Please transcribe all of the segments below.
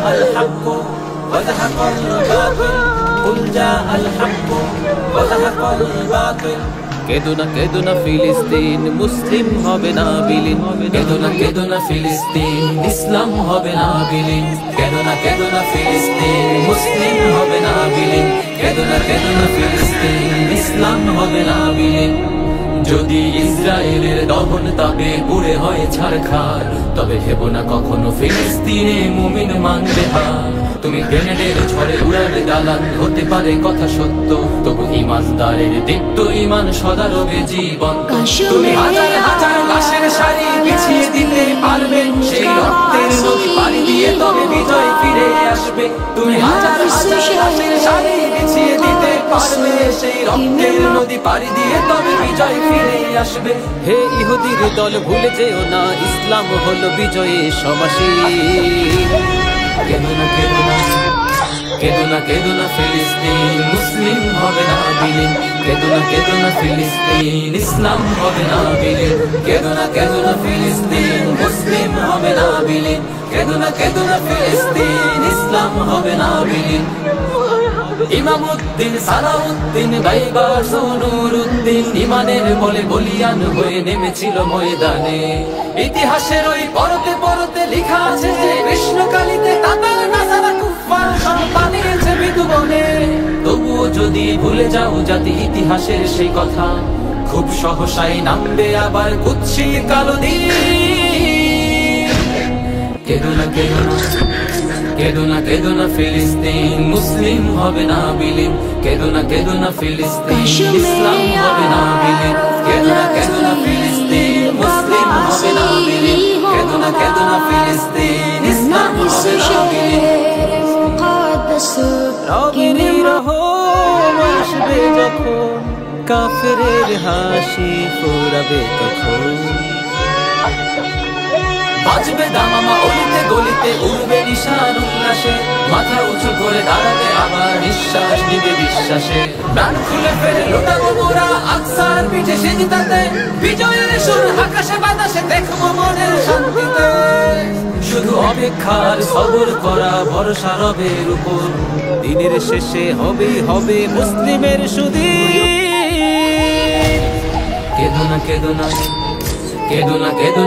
জাআল হাক্কু ওয়া যাহাকাল বাতিল কুল জাআল হাক্কু ওয়া যাহাকাল বাতিল। কেদো না ফিলিস্তিন, মুসলিম হবে না বিলীন। কেদো না ফিলিস্তিন, ইসলাম হবে না বিলীন। কেদো না ফিলিস্তিন, মুসলিম হবে না বিলীন। কেদো না ফিলিস্তিন, ইসলাম হবে না বিলীন। যদি ইসরায়েলের দহন তাপে পুড়ে হয় ছারখার, তবে হেব না কখনো ফিলিস্তিনে মুমিন মানবে হার। তুমি গ্রেনেডের ঝড়ে উড়াবে দালান, হতে পারে কথা সত্য, তবু ইমানদারের দীপ্ত ইমান সদা রবে জীবন। তুমি হাজার হাজার লাশের সারি বিছিয়ে দিতে পারবে, সেই রক্তের নদী পাড়ি দিয়ে তবে বিজয় ফিরে আসবে। তুমি হাজার হাজার লাশের সারি বিছিয়ে দিতে পারবে, সেই রক্তের নদী পাড়ি দিয়ে তবে বিজয় ফিরে আসবে। হে ইহুদির দল ভুলে যেও না, ইসলাম হলো বিজয়ের সমাসীন। কেদো না ফিলিস্তিন, মুসলিম হবে না বিলীন। কেদো না ফিলিস্তিন, ইসলাম হবে না বিলীন। কেদো না ফিলিস্তিন, মুসলিম হবে না বিলীন। কেদো না ফিলিস্তিন, ইসলাম হবে না বিলীন। ইমামউদ্দিন, সালাউদ্দিন, বাইবাস ও নুরউদ্দিন ইমানের বলে বলিয়ান হয়ে নেমেছিল ময়দানে। ইতিহাসের ওই পরতে পরতে লেখা আছে যে কৃষ্ণকালীতে তাতার নাসারা কুফফার সব বানিয়েছে বিধুবনে। তবুও যদি ভুলে যাও জাতি ইতিহাসের সেই কথা, খুব সহসাই নামবে আবার কুৎসিত কালো দিন। কেদো না ফিলিস্তিন, মুসলিম হবে না বিলীন। কেদো না ফিলিস্তিন, ইসলাম হবে না বিলীন। কেদো না ফিলিস্তিন, মুসলিম হবে না বিলীন। কেদো না ফিলিস্তিন, ইসলাম হবে না বিলীন। রবেরই রহম আসবে যখন, কাফেরের হাসি ফোরাবে তখন। বাজবে দামামা অলিতে গলিতে, উড়বে নিশান উল্লাসে, মাথা উঁচু করে দাঁড়াবে আবার নিঃশ্বাস নিবে বিশ্বাসে। প্রাণ খুলে ফেলে লুটাবো মোরা আকসার পিঠে সিজদাতে, বিজয়ের সুর আকাশে বাতাসে দেখবো মনের শান্তিতে। শুধু অপেক্ষার সবর করা, ভরসা রবের উপর, দিনের শেষে হবে মুসলিমের সুদিন। কেদো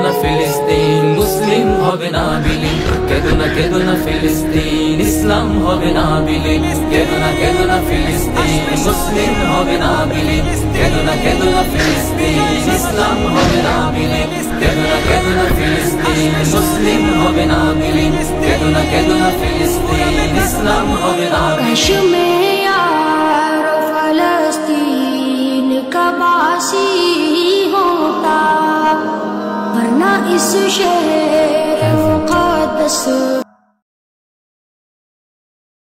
না ফিলিস্তিন, মুসলিম হবে না বিলীন। কেদো না ফিলিস্তিন, ইসলাম হবে না বিলীন। কেদো না ফিলিস্তিন, মুসলিম হবে না বিলীন। কেদো না ফিলিস্তিন, ইসলাম হবে না বিলীন। কেদো না ফিলিস্তিন, মুসলিম হবে না বিলীন। কেদো না ফিলিস্তিন, ইসলাম হবে না इस शहर मुक़द्दस